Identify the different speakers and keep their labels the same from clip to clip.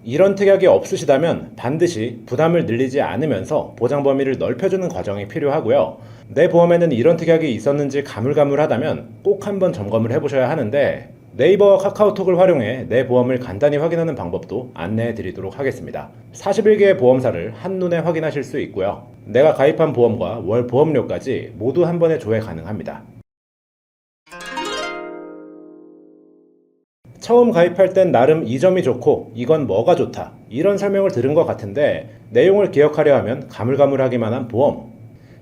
Speaker 1: 이런 특약이 없으시다면 반드시 부담을 늘리지 않으면서 보장 범위를 넓혀주는 과정이 필요하고요. 내 보험에는 이런 특약이 있었는지 가물가물하다면 꼭 한번 점검을 해보셔야 하는데, 네이버와 카카오톡을 활용해 내 보험을 간단히 확인하는 방법도 안내해 드리도록 하겠습니다. 41개의 보험사를 한눈에 확인하실 수 있고요. 내가 가입한 보험과 월 보험료까지 모두 한 번에 조회 가능합니다. 처음 가입할 땐 나름 이 점이 좋고 이건 뭐가 좋다 이런 설명을 들은 것 같은데, 내용을 기억하려 하면 가물가물하기만 한 보험.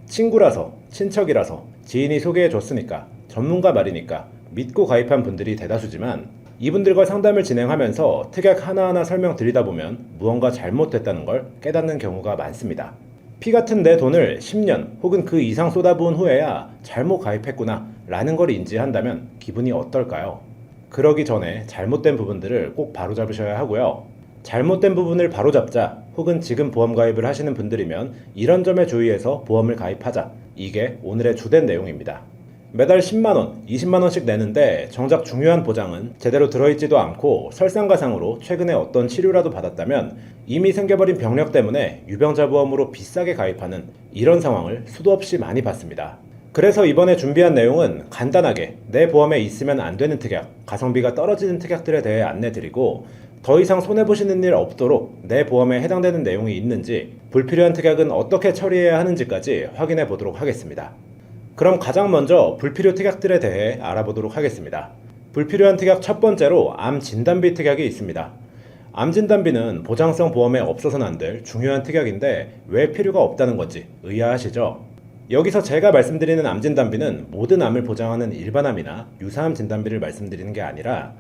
Speaker 1: 친구라서, 친척이라서, 지인이 소개해 줬으니까, 전문가 말이니까 믿고 가입한 분들이 대다수지만, 이분들과 상담을 진행하면서 특약 하나하나 설명드리다 보면 무언가 잘못됐다는 걸 깨닫는 경우가 많습니다. 피 같은 내 돈을 10년 혹은 그 이상 쏟아부은 후에야 잘못 가입했구나 라는 걸 인지한다면 기분이 어떨까요? 그러기 전에 잘못된 부분들을 꼭 바로잡으셔야 하고요. 잘못된 부분을 바로잡자, 혹은 지금 보험 가입을 하시는 분들이면 이런 점에 주의해서 보험을 가입하자, 이게 오늘의 주된 내용입니다. 매달 10만원, 20만원씩 내는데 정작 중요한 보장은 제대로 들어있지도 않고, 설상가상으로 최근에 어떤 치료라도 받았다면 이미 생겨버린 병력 때문에 유병자 보험으로 비싸게 가입하는 이런 상황을 수도 없이 많이 봤습니다. 그래서 이번에 준비한 내용은 간단하게 내 보험에 있으면 안 되는 특약, 가성비가 떨어지는 특약들에 대해 안내드리고, 더 이상 손해보시는 일 없도록 내 보험에 해당되는 내용이 있는지, 불필요한 특약은 어떻게 처리해야 하는지까지 확인해 보도록 하겠습니다. 그럼 가장 먼저 불필요 특약들에 대해 알아보도록 하겠습니다. 불필요한 특약 첫 번째로 암 진단비 특약이 있습니다. 암 진단비는 보장성 보험에 없어서는 안 될 중요한 특약인데 왜 필요가 없다는 건지 의아하시죠? 여기서 제가 말씀드리는 암 진단비는 모든 암을 보장하는 일반암이나 유사암 진단비를 말씀드리는 게 아니라,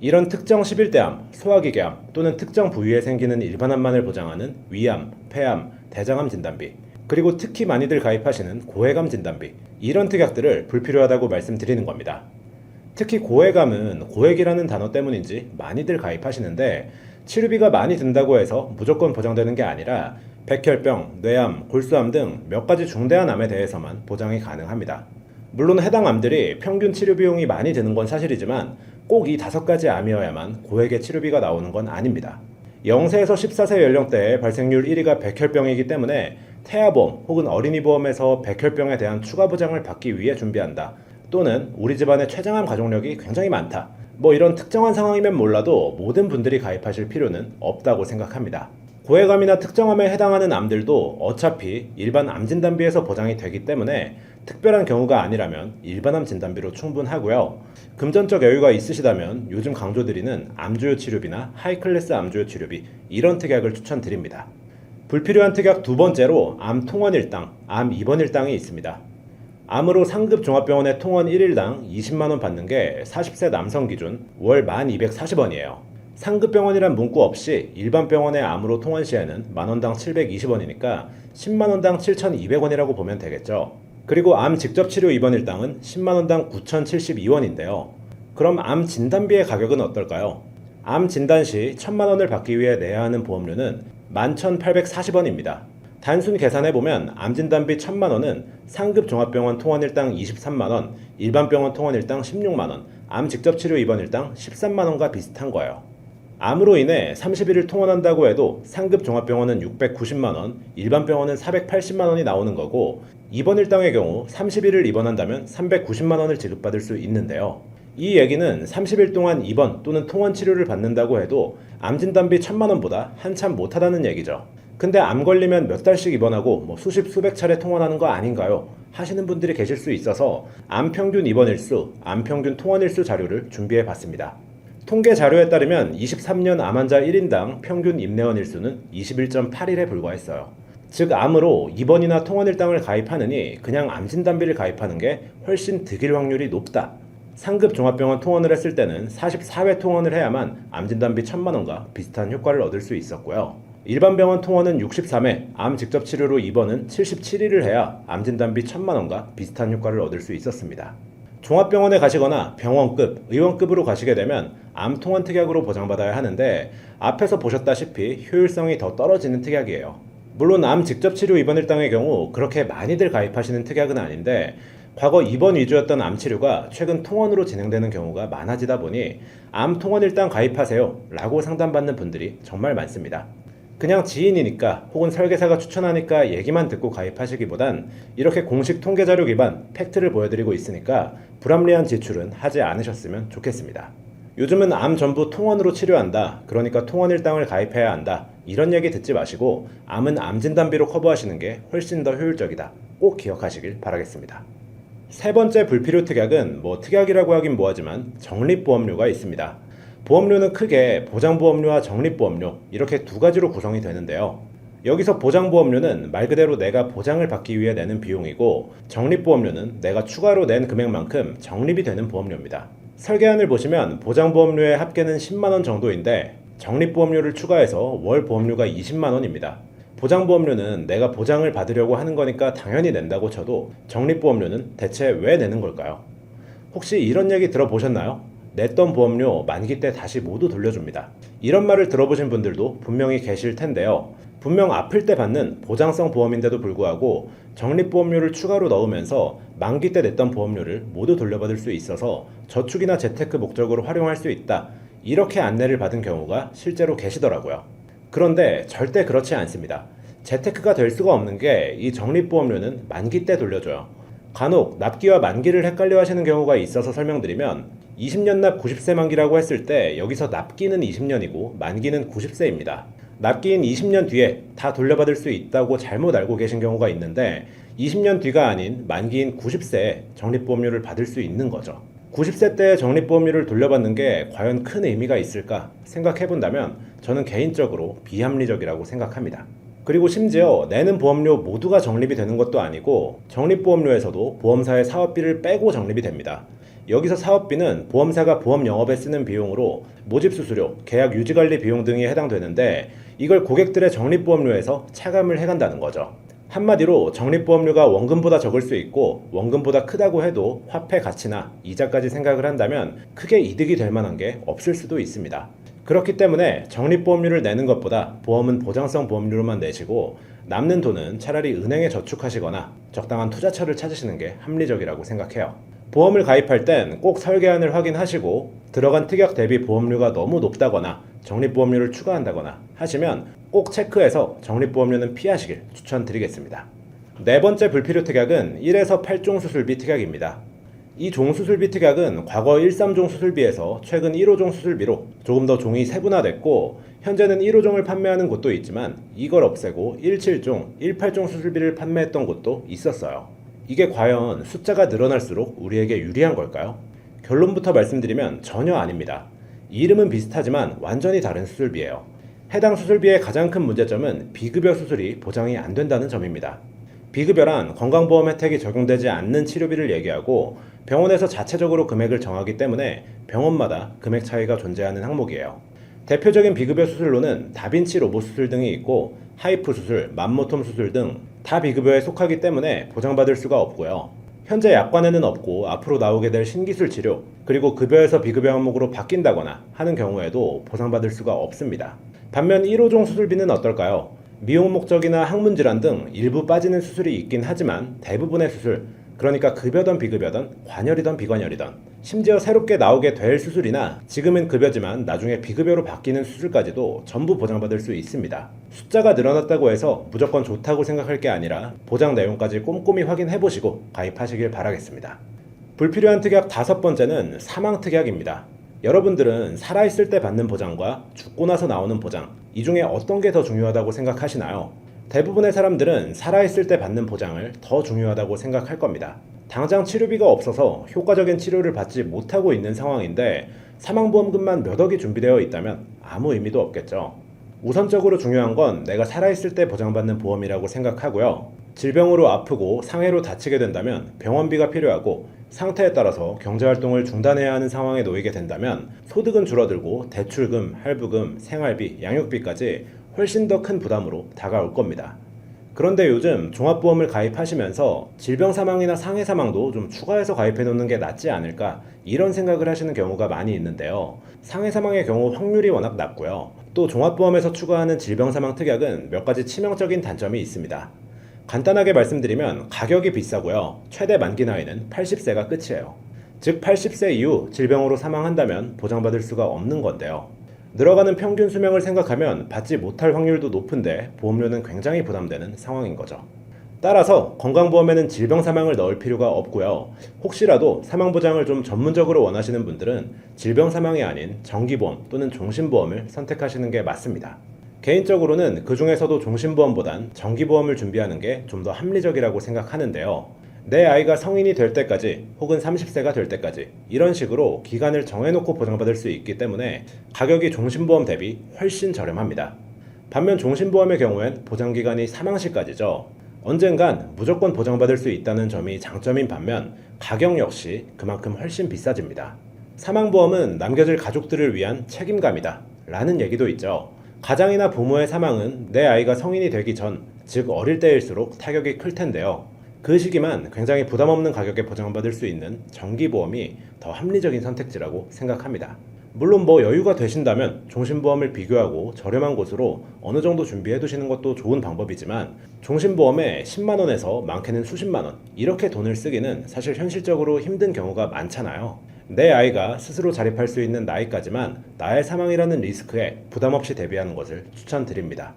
Speaker 1: 이런 특정 11대암, 소화기계암 또는 특정 부위에 생기는 일반암만을 보장하는 위암, 폐암, 대장암 진단비, 그리고 특히 많이들 가입하시는 고해감 진단비, 이런 특약들을 불필요하다고 말씀드리는 겁니다. 특히 고해감은 고액이라는 단어 때문인지 많이들 가입하시는데, 치료비가 많이 든다고 해서 무조건 보장되는 게 아니라 백혈병, 뇌암, 골수암 등 몇 가지 중대한 암에 대해서만 보장이 가능합니다. 물론 해당 암들이 평균 치료 비용이 많이 드는 건 사실이지만 꼭 이 5가지 암이어야만 고액의 치료비가 나오는 건 아닙니다. 0세에서 14세 연령대의 발생률 1위가 백혈병이기 때문에 태아보험 혹은 어린이보험에서 백혈병에 대한 추가 보장을 받기 위해 준비한다, 또는 우리 집안에 췌장암 가족력이 굉장히 많다, 이런 특정한 상황이면 몰라도 모든 분들이 가입하실 필요는 없다고 생각합니다. 고해감이나 특정암에 해당하는 암들도 어차피 일반 암 진단비에서 보장이 되기 때문에 특별한 경우가 아니라면 일반암 진단비로 충분하고요. 금전적 여유가 있으시다면 요즘 강조드리는 암주요 치료비나 하이클래스 암주요 치료비, 이런 특약을 추천드립니다. 불필요한 특약 두 번째로 암 통원 일당, 암 입원 일당이 있습니다. 암으로 상급 종합병원에 통원 1일당 20만원 받는 게 40세 남성 기준 월 1240원이에요. 상급병원이란 문구 없이 일반 병원의 암으로 통원 시에는 만원당 720원이니까 10만원당 7,200원이라고 보면 되겠죠. 그리고 암 직접 치료 입원 일당은 10만원당 9,072원인데요. 그럼 암 진단비의 가격은 어떨까요? 암 진단 시 1,000만원을 받기 위해 내야 하는 보험료는 11,840원입니다. 단순 계산해보면 암 진단비 1,000만원은 상급 종합병원 통원 일당 23만원, 일반 병원 통원 일당 16만원, 암 직접 치료 입원 일당 13만원과 비슷한 거예요. 암으로 인해 30일을 통원한다고 해도 상급 종합병원은 690만원, 일반 병원은 480만원이 나오는 거고, 입원 일당의 경우 30일을 입원한다면 390만원을 지급받을 수 있는데요. 이 얘기는 30일 동안 입원 또는 통원 치료를 받는다고 해도 암 진단비 1,000만원보다 한참 못하다는 얘기죠. 근데 암 걸리면 몇 달씩 입원하고 수십 수백 차례 통원하는 거 아닌가요? 하시는 분들이 계실 수 있어서 암 평균 입원 일수, 암 평균 통원 일수 자료를 준비해 봤습니다. 통계 자료에 따르면 23년 암 환자 1인당 평균 입내원 일수는 21.8일에 불과했어요. 즉 암으로 입원이나 통원 일당을 가입하느니 그냥 암 진단비를 가입하는 게 훨씬 득일 확률이 높다. 상급 종합병원 통원을 했을 때는 44회 통원을 해야만 암 진단비 1,000만원과 비슷한 효과를 얻을 수 있었고요. 일반 병원 통원은 63회, 암 직접 치료로 입원은 77일을 해야 암 진단비 1,000만원과 비슷한 효과를 얻을 수 있었습니다. 종합병원에 가시거나 병원급, 의원급으로 가시게 되면 암 통원 특약으로 보장받아야 하는데, 앞에서 보셨다시피 효율성이 더 떨어지는 특약이에요. 물론 암 직접 치료 입원 일당의 경우 그렇게 많이들 가입하시는 특약은 아닌데, 과거 입원 위주였던 암 치료가 최근 통원으로 진행되는 경우가 많아지다 보니 암 통원 일단 가입하세요 라고 상담받는 분들이 정말 많습니다. 그냥 지인이니까 혹은 설계사가 추천하니까 얘기만 듣고 가입하시기보단 이렇게 공식 통계 자료 기반 팩트를 보여드리고 있으니까 불합리한 지출은 하지 않으셨으면 좋겠습니다. 요즘은 암 전부 통원으로 치료한다. 그러니까 통원 일당을 가입해야 한다. 이런 얘기 듣지 마시고 암은 암 진단비로 커버하시는 게 훨씬 더 효율적이다. 꼭 기억하시길 바라겠습니다. 세 번째 불필요 특약은 특약이라고 하긴 뭐하지만 적립보험료가 있습니다. 보험료는 크게 보장보험료와 적립보험료 이렇게 두 가지로 구성이 되는데요. 여기서 보장보험료는 말 그대로 내가 보장을 받기 위해 내는 비용이고 적립보험료는 내가 추가로 낸 금액만큼 적립이 되는 보험료입니다. 설계안을 보시면 보장보험료의 합계는 10만원 정도인데 적립보험료를 추가해서 월 보험료가 20만원입니다. 보장보험료는 내가 보장을 받으려고 하는 거니까 당연히 낸다고 쳐도 적립보험료는 대체 왜 내는 걸까요? 혹시 이런 얘기 들어보셨나요? 냈던 보험료 만기 때 다시 모두 돌려줍니다. 이런 말을 들어보신 분들도 분명히 계실 텐데요. 분명 아플 때 받는 보장성 보험인데도 불구하고 적립보험료를 추가로 넣으면서 만기 때 냈던 보험료를 모두 돌려받을 수 있어서 저축이나 재테크 목적으로 활용할 수 있다. 이렇게 안내를 받은 경우가 실제로 계시더라고요. 그런데 절대 그렇지 않습니다. 재테크가 될 수가 없는 게 이 적립보험료는 만기 때 돌려줘요. 간혹 납기와 만기를 헷갈려 하시는 경우가 있어서 설명드리면 20년 납 90세 만기라고 했을 때 여기서 납기는 20년이고 만기는 90세입니다. 납기인 20년 뒤에 다 돌려받을 수 있다고 잘못 알고 계신 경우가 있는데 20년 뒤가 아닌 만기인 90세에 적립보험료를 받을 수 있는 거죠. 90세 때 적립보험료를 돌려받는 게 과연 큰 의미가 있을까 생각해본다면 저는 개인적으로 비합리적이라고 생각합니다. 그리고 심지어 내는 보험료 모두가 적립이 되는 것도 아니고 적립보험료에서도 보험사의 사업비를 빼고 적립이 됩니다. 여기서 사업비는 보험사가 보험 영업에 쓰는 비용으로 모집수수료, 계약 유지관리 비용 등이 해당되는데 이걸 고객들의 적립보험료에서 차감을 해간다는 거죠. 한마디로 적립보험료가 원금보다 적을 수 있고 원금보다 크다고 해도 화폐 가치나 이자까지 생각을 한다면 크게 이득이 될 만한 게 없을 수도 있습니다. 그렇기 때문에 적립보험료를 내는 것보다 보험은 보장성 보험료로만 내시고 남는 돈은 차라리 은행에 저축하시거나 적당한 투자처를 찾으시는 게 합리적이라고 생각해요. 보험을 가입할 땐 꼭 설계안을 확인하시고 들어간 특약 대비 보험료가 너무 높다거나 적립보험료를 추가한다거나 하시면 꼭 체크해서 적립보험료는 피하시길 추천드리겠습니다. 네 번째 불필요 특약은 1에서 8종 수술비 특약입니다. 이 종수술비 특약은 과거 13종 수술비에서 최근 1호종 수술비로 조금 더 종이 세분화됐고 현재는 1호종을 판매하는 곳도 있지만 이걸 없애고 17종, 18종 수술비를 판매했던 곳도 있었어요. 이게 과연 숫자가 늘어날수록 우리에게 유리한 걸까요? 결론부터 말씀드리면 전혀 아닙니다. 이름은 비슷하지만 완전히 다른 수술비예요. 해당 수술비의 가장 큰 문제점은 비급여 수술이 보장이 안 된다는 점입니다. 비급여란 건강보험 혜택이 적용되지 않는 치료비를 얘기하고 병원에서 자체적으로 금액을 정하기 때문에 병원마다 금액 차이가 존재하는 항목이에요. 대표적인 비급여 수술로는 다빈치 로봇 수술 등이 있고 하이프 수술, 맘모톰 수술 등 다 비급여에 속하기 때문에 보장받을 수가 없고요. 현재 약관에는 없고 앞으로 나오게 될 신기술 치료 그리고 급여에서 비급여 항목으로 바뀐다거나 하는 경우에도 보상받을 수가 없습니다. 반면 1호종 수술비는 어떨까요? 미용 목적이나 항문질환 등 일부 빠지는 수술이 있긴 하지만 대부분의 수술, 그러니까 급여든 비급여든 관열이든 비관열이든 심지어 새롭게 나오게 될 수술이나 지금은 급여지만 나중에 비급여로 바뀌는 수술까지도 전부 보장받을 수 있습니다. 숫자가 늘어났다고 해서 무조건 좋다고 생각할 게 아니라 보장 내용까지 꼼꼼히 확인해보시고 가입하시길 바라겠습니다. 불필요한 특약 다섯 번째는 사망특약입니다. 여러분들은 살아있을 때 받는 보장과 죽고 나서 나오는 보장, 이 중에 어떤 게 더 중요하다고 생각하시나요? 대부분의 사람들은 살아있을 때 받는 보장을 더 중요하다고 생각할 겁니다. 당장 치료비가 없어서 효과적인 치료를 받지 못하고 있는 상황인데 사망보험금만 몇 억이 준비되어 있다면 아무 의미도 없겠죠. 우선적으로 중요한 건 내가 살아있을 때 보장받는 보험이라고 생각하고요. 질병으로 아프고 상해로 다치게 된다면 병원비가 필요하고 상태에 따라서 경제활동을 중단해야 하는 상황에 놓이게 된다면 소득은 줄어들고 대출금, 할부금, 생활비, 양육비까지 훨씬 더 큰 부담으로 다가올 겁니다. 그런데 요즘 종합보험을 가입하시면서 질병 사망이나 상해 사망도 좀 추가해서 가입해 놓는 게 낫지 않을까 이런 생각을 하시는 경우가 많이 있는데요. 상해 사망의 경우 확률이 워낙 낮고요. 또 종합보험에서 추가하는 질병 사망 특약은 몇 가지 치명적인 단점이 있습니다. 간단하게 말씀드리면 가격이 비싸고요. 최대 만기 나이는 80세가 끝이에요. 즉 80세 이후 질병으로 사망한다면 보장받을 수가 없는 건데요. 늘어가는 평균 수명을 생각하면 받지 못할 확률도 높은데 보험료는 굉장히 부담되는 상황인 거죠. 따라서 건강보험에는 질병 사망을 넣을 필요가 없고요. 혹시라도 사망보장을 좀 전문적으로 원하시는 분들은 질병 사망이 아닌 정기보험 또는 종신보험을 선택하시는 게 맞습니다. 개인적으로는 그 중에서도 종신보험보단 정기보험을 준비하는 게 좀 더 합리적이라고 생각하는데요. 내 아이가 성인이 될 때까지 혹은 30세가 될 때까지 이런 식으로 기간을 정해놓고 보장받을 수 있기 때문에 가격이 종신보험 대비 훨씬 저렴합니다. 반면 종신보험의 경우엔 보장기간이 사망시까지죠. 언젠간 무조건 보장받을 수 있다는 점이 장점인 반면 가격 역시 그만큼 훨씬 비싸집니다. 사망보험은 남겨질 가족들을 위한 책임감이다 라는 얘기도 있죠. 가장이나 부모의 사망은 내 아이가 성인이 되기 전, 즉 어릴 때일수록 타격이 클 텐데요. 그 시기만 굉장히 부담 없는 가격에 보장받을 수 있는 정기보험이 더 합리적인 선택지라고 생각합니다. 물론 여유가 되신다면 종신보험을 비교하고 저렴한 곳으로 어느 정도 준비해 두시는 것도 좋은 방법이지만 종신보험에 10만원에서 많게는 수십만원 이렇게 돈을 쓰기는 사실 현실적으로 힘든 경우가 많잖아요. 내 아이가 스스로 자립할 수 있는 나이까지만 나의 사망이라는 리스크에 부담 없이 대비하는 것을 추천드립니다.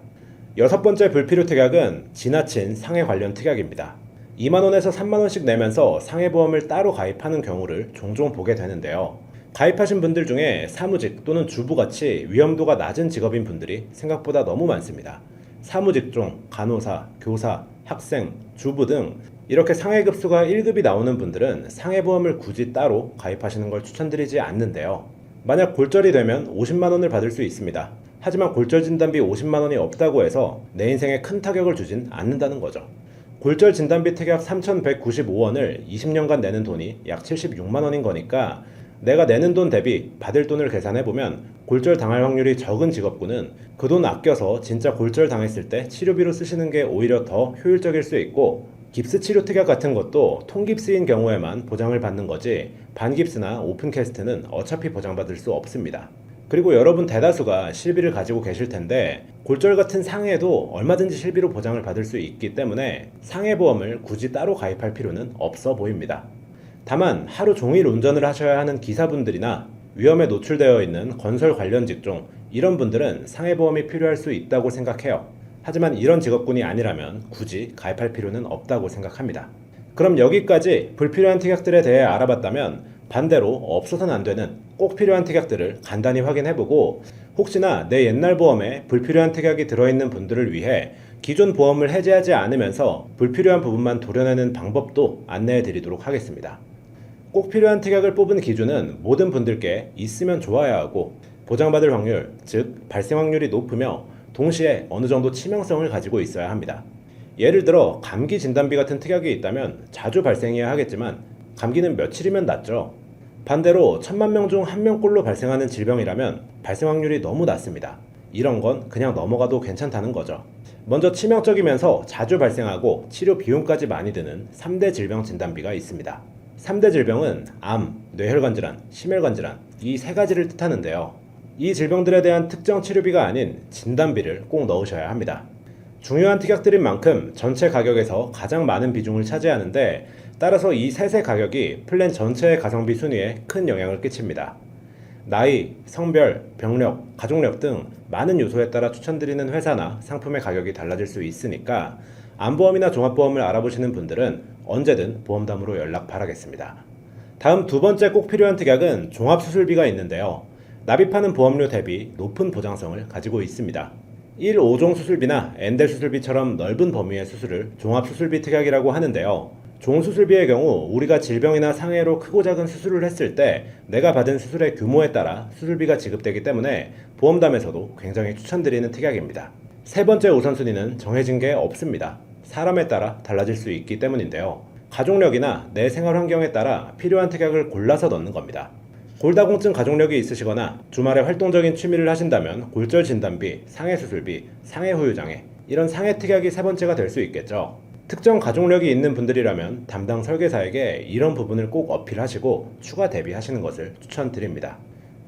Speaker 1: 여섯 번째 불필요 특약은 지나친 상해 관련 특약입니다. 2만원에서 3만원씩 내면서 상해보험을 따로 가입하는 경우를 종종 보게 되는데요. 가입하신 분들 중에 사무직 또는 주부같이 위험도가 낮은 직업인 분들이 생각보다 너무 많습니다. 사무직종, 간호사, 교사, 학생, 주부 등 이렇게 상해급수가 1급이 나오는 분들은 상해보험을 굳이 따로 가입하시는 걸 추천드리지 않는데요. 만약 골절이 되면 50만원을 받을 수 있습니다. 하지만 골절 진단비 50만원이 없다고 해서 내 인생에 큰 타격을 주진 않는다는 거죠. 골절 진단비 특약 3,195원을 20년간 내는 돈이 약 76만원인 거니까 내가 내는 돈 대비 받을 돈을 계산해보면 골절 당할 확률이 적은 직업군은 그 돈 아껴서 진짜 골절 당했을 때 치료비로 쓰시는 게 오히려 더 효율적일 수 있고, 깁스 치료 특약 같은 것도 통깁스인 경우에만 보장을 받는 거지 반깁스나 오픈캐스트는 어차피 보장받을 수 없습니다. 그리고 여러분 대다수가 실비를 가지고 계실 텐데 골절 같은 상해도 얼마든지 실비로 보장을 받을 수 있기 때문에 상해보험을 굳이 따로 가입할 필요는 없어 보입니다. 다만 하루 종일 운전을 하셔야 하는 기사분들이나 위험에 노출되어 있는 건설 관련 직종, 이런 분들은 상해보험이 필요할 수 있다고 생각해요. 하지만 이런 직업군이 아니라면 굳이 가입할 필요는 없다고 생각합니다. 그럼 여기까지 불필요한 특약들에 대해 알아봤다면 반대로 없어서는 안 되는 꼭 필요한 특약들을 간단히 확인해보고, 혹시나 내 옛날 보험에 불필요한 특약이 들어있는 분들을 위해 기존 보험을 해지하지 않으면서 불필요한 부분만 도려내는 방법도 안내해드리도록 하겠습니다. 꼭 필요한 특약을 뽑은 기준은 모든 분들께 있으면 좋아야 하고, 보장받을 확률, 즉 발생 확률이 높으며 동시에 어느 정도 치명성을 가지고 있어야 합니다. 예를 들어 감기 진단비 같은 특약이 있다면 자주 발생해야 하겠지만 감기는 며칠이면 낫죠. 반대로 1000만 명 중 1명꼴로 발생하는 질병이라면 발생 확률이 너무 낮습니다. 이런 건 그냥 넘어가도 괜찮다는 거죠. 먼저 치명적이면서 자주 발생하고 치료 비용까지 많이 드는 3대 질병 진단비가 있습니다. 3대 질병은 암, 뇌혈관 질환, 심혈관 질환, 이 세 가지를 뜻하는데요. 이 질병들에 대한 특정 치료비가 아닌 진단비를 꼭 넣으셔야 합니다. 중요한 특약들인 만큼 전체 가격에서 가장 많은 비중을 차지하는데, 따라서 이 셋의 가격이 플랜 전체의 가성비 순위에 큰 영향을 끼칩니다. 나이, 성별, 병력, 가족력 등 많은 요소에 따라 추천드리는 회사나 상품의 가격이 달라질 수 있으니까 암보험이나 종합보험을 알아보시는 분들은 언제든 보험담으로 연락 바라겠습니다. 다음 두 번째 꼭 필요한 특약은 종합수술비가 있는데요. 납입하는 보험료 대비 높은 보장성을 가지고 있습니다. 1, 5종 수술비나 엔델 수술비처럼 넓은 범위의 수술을 종합수술비 특약이라고 하는데요. 종수술비의 경우 우리가 질병이나 상해로 크고 작은 수술을 했을 때 내가 받은 수술의 규모에 따라 수술비가 지급되기 때문에 보험담에서도 굉장히 추천드리는 특약입니다. 세 번째 우선순위는 정해진 게 없습니다. 사람에 따라 달라질 수 있기 때문인데요. 가족력이나 내 생활 환경에 따라 필요한 특약을 골라서 넣는 겁니다. 골다공증 가족력이 있으시거나 주말에 활동적인 취미를 하신다면 골절 진단비, 상해 수술비, 상해 후유장애, 이런 상해 특약이 세 번째가 될 수 있겠죠. 특정 가족력이 있는 분들이라면 담당 설계사에게 이런 부분을 꼭 어필하시고 추가 대비하시는 것을 추천드립니다.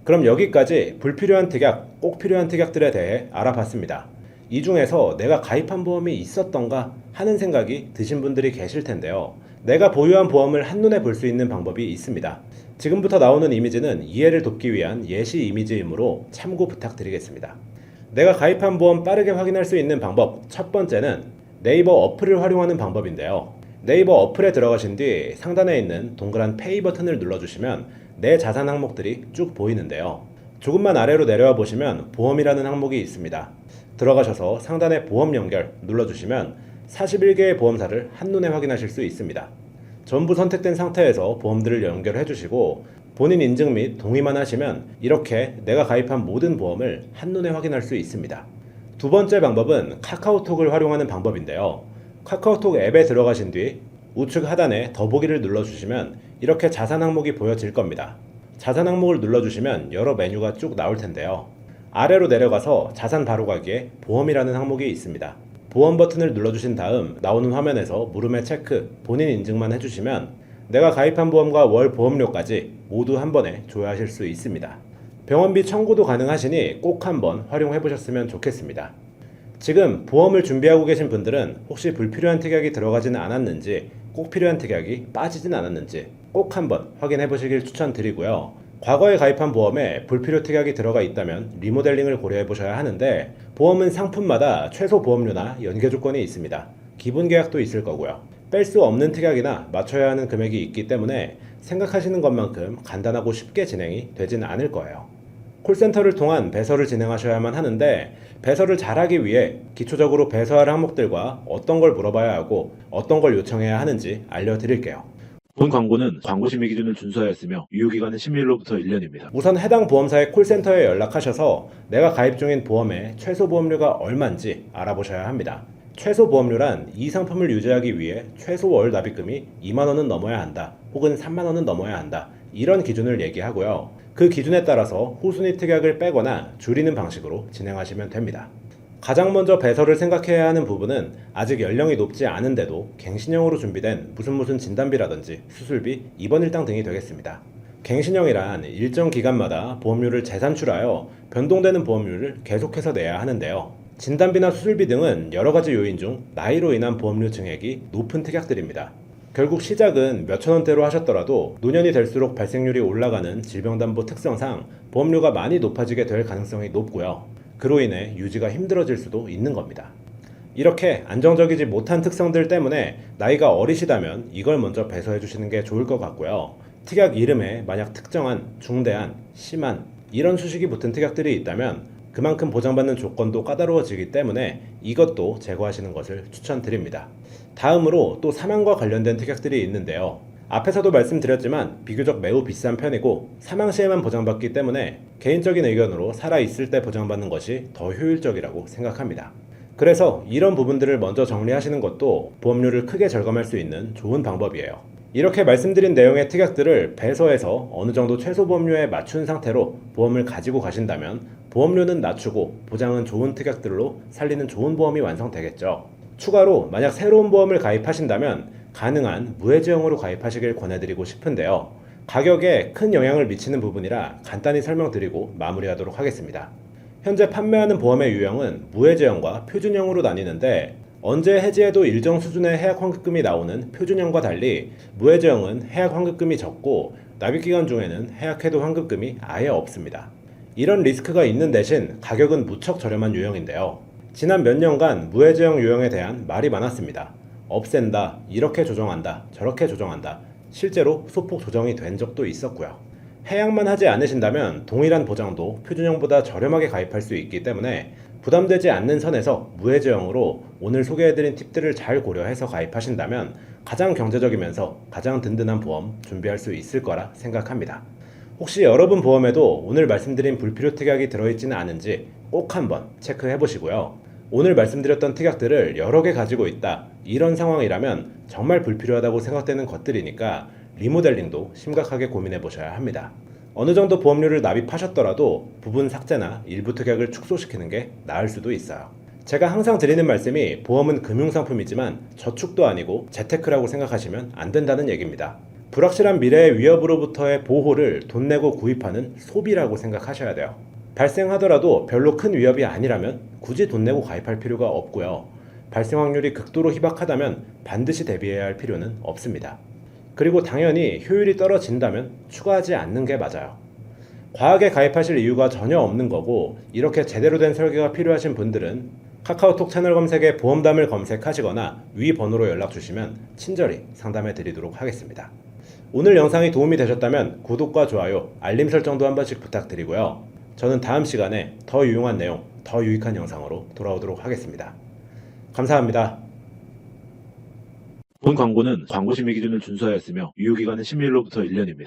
Speaker 1: 그럼 여기까지 불필요한 특약, 꼭 필요한 특약들에 대해 알아봤습니다. 이 중에서 내가 가입한 보험이 있었던가 하는 생각이 드신 분들이 계실 텐데요. 내가 보유한 보험을 한눈에 볼 수 있는 방법이 있습니다. 지금부터 나오는 이미지는 이해를 돕기 위한 예시 이미지이므로 참고 부탁드리겠습니다. 내가 가입한 보험 빠르게 확인할 수 있는 방법 첫 번째는 네이버 어플을 활용하는 방법인데요. 네이버 어플에 들어가신 뒤 상단에 있는 동그란 페이 버튼을 눌러주시면 내 자산 항목들이 쭉 보이는데요. 조금만 아래로 내려와 보시면 보험이라는 항목이 있습니다. 들어가셔서 상단에 보험 연결 눌러주시면 41개의 보험사를 한눈에 확인하실 수 있습니다. 전부 선택된 상태에서 보험들을 연결해 주시고 본인 인증 및 동의만 하시면 이렇게 내가 가입한 모든 보험을 한눈에 확인할 수 있습니다. 두 번째 방법은 카카오톡을 활용하는 방법인데요. 카카오톡 앱에 들어가신 뒤 우측 하단에 더보기를 눌러주시면 이렇게 자산 항목이 보여질 겁니다. 자산 항목을 눌러주시면 여러 메뉴가 쭉 나올 텐데요. 아래로 내려가서 자산 바로가기에 보험이라는 항목이 있습니다. 보험 버튼을 눌러주신 다음 나오는 화면에서 물음에 체크, 본인 인증만 해주시면 내가 가입한 보험과 월 보험료까지 모두 한 번에 조회하실 수 있습니다. 병원비 청구도 가능하시니 꼭 한번 활용해 보셨으면 좋겠습니다. 지금 보험을 준비하고 계신 분들은 혹시 불필요한 특약이 들어가지는 않았는지, 꼭 필요한 특약이 빠지진 않았는지 꼭 한번 확인해 보시길 추천드리고요. 과거에 가입한 보험에 불필요 특약이 들어가 있다면 리모델링을 고려해 보셔야 하는데, 보험은 상품마다 최소 보험료나 연계 조건이 있습니다. 기본 계약도 있을 거고요. 뺄 수 없는 특약이나 맞춰야 하는 금액이 있기 때문에 생각하시는 것만큼 간단하고 쉽게 진행이 되진 않을 거예요. 콜센터를 통한 배설을 진행하셔야만 하는데, 배설을 잘하기 위해 기초적으로 배설할 항목들과 어떤 걸 물어봐야 하고 어떤 걸 요청해야 하는지 알려드릴게요.
Speaker 2: 본 광고는 광고 심의 기준을 준수하였으며 유효기간은 심의일로부터 1년입니다.
Speaker 1: 우선 해당 보험사의 콜센터에 연락하셔서 내가 가입 중인 보험의 최소 보험료가 얼마인지 알아보셔야 합니다. 최소 보험료란 이 상품을 유지하기 위해 최소 월 납입금이 2만 원은 넘어야 한다, 혹은 3만 원은 넘어야 한다, 이런 기준을 얘기하고요. 그 기준에 따라서 후순위 특약을 빼거나 줄이는 방식으로 진행하시면 됩니다. 가장 먼저 배설을 생각해야 하는 부분은 아직 연령이 높지 않은데도 갱신형으로 준비된 무슨 진단비라든지 수술비, 입원 일당 등이 되겠습니다. 갱신형이란 일정 기간마다 보험료를 재산출하여 변동되는 보험료를 계속해서 내야 하는데요. 진단비나 수술비 등은 여러 가지 요인 중 나이로 인한 보험료 증액이 높은 특약들입니다. 결국 시작은 몇천 원대로 하셨더라도 노년이 될수록 발생률이 올라가는 질병담보 특성상 보험료가 많이 높아지게 될 가능성이 높고요. 그로 인해 유지가 힘들어질 수도 있는 겁니다. 이렇게 안정적이지 못한 특성들 때문에 나이가 어리시다면 이걸 먼저 배서해 주시는 게 좋을 것 같고요. 특약 이름에 만약 특정한, 중대한, 심한 이런 수식이 붙은 특약들이 있다면 그만큼 보장받는 조건도 까다로워지기 때문에 이것도 제거하시는 것을 추천드립니다. 다음으로 또 사망과 관련된 특약들이 있는데요. 앞에서도 말씀드렸지만 비교적 매우 비싼 편이고 사망 시에만 보장받기 때문에 개인적인 의견으로 살아있을 때 보장받는 것이 더 효율적이라고 생각합니다. 그래서 이런 부분들을 먼저 정리하시는 것도 보험료를 크게 절감할 수 있는 좋은 방법이에요. 이렇게 말씀드린 내용의 특약들을 배서해서 어느 정도 최소 보험료에 맞춘 상태로 보험을 가지고 가신다면 보험료는 낮추고 보장은 좋은 특약들로 살리는 좋은 보험이 완성되겠죠. 추가로 만약 새로운 보험을 가입하신다면 가능한 무해지형으로 가입하시길 권해드리고 싶은데요. 가격에 큰 영향을 미치는 부분이라 간단히 설명드리고 마무리하도록 하겠습니다. 현재 판매하는 보험의 유형은 무해지형과 표준형으로 나뉘는데, 언제 해지해도 일정 수준의 해약 환급금이 나오는 표준형과 달리 무해지형은 해약 환급금이 적고 납입기간 중에는 해약해도 환급금이 아예 없습니다. 이런 리스크가 있는 대신 가격은 무척 저렴한 유형인데요. 지난 몇 년간 무해지형 유형에 대한 말이 많았습니다. 없앤다, 이렇게 조정한다, 저렇게 조정한다. 실제로 소폭 조정이 된 적도 있었고요. 해약만 하지 않으신다면 동일한 보장도 표준형보다 저렴하게 가입할 수 있기 때문에 부담되지 않는 선에서 무해지형으로 오늘 소개해드린 팁들을 잘 고려해서 가입하신다면 가장 경제적이면서 가장 든든한 보험 준비할 수 있을 거라 생각합니다. 혹시 여러분 보험에도 오늘 말씀드린 불필요 특약이 들어있지는 않은지 꼭 한번 체크해 보시고요. 오늘 말씀드렸던 특약들을 여러 개 가지고 있다, 이런 상황이라면 정말 불필요하다고 생각되는 것들이니까 리모델링도 심각하게 고민해 보셔야 합니다. 어느 정도 보험료를 납입하셨더라도 부분 삭제나 일부 특약을 축소시키는 게 나을 수도 있어요. 제가 항상 드리는 말씀이 보험은 금융상품이지만 저축도 아니고 재테크라고 생각하시면 안 된다는 얘기입니다. 불확실한 미래의 위협으로부터의 보호를 돈 내고 구입하는 소비라고 생각하셔야 돼요. 발생하더라도 별로 큰 위협이 아니라면 굳이 돈 내고 가입할 필요가 없고요. 발생 확률이 극도로 희박하다면 반드시 대비해야 할 필요는 없습니다. 그리고 당연히 효율이 떨어진다면 추가하지 않는 게 맞아요. 과하게 가입하실 이유가 전혀 없는 거고, 이렇게 제대로 된 설계가 필요하신 분들은 카카오톡 채널 검색에 보험담을 검색하시거나 위 번호로 연락 주시면 친절히 상담해 드리도록 하겠습니다. 오늘 영상이 도움이 되셨다면 구독과 좋아요, 알림 설정도 한 번씩 부탁드리고요. 저는 다음 시간에 더 유용한 내용, 더 유익한 영상으로 돌아오도록 하겠습니다. 감사합니다.
Speaker 2: 본 광고는 광고 심의 기준을 준수하였으며 유효기간은 10일로부터 1년입니다.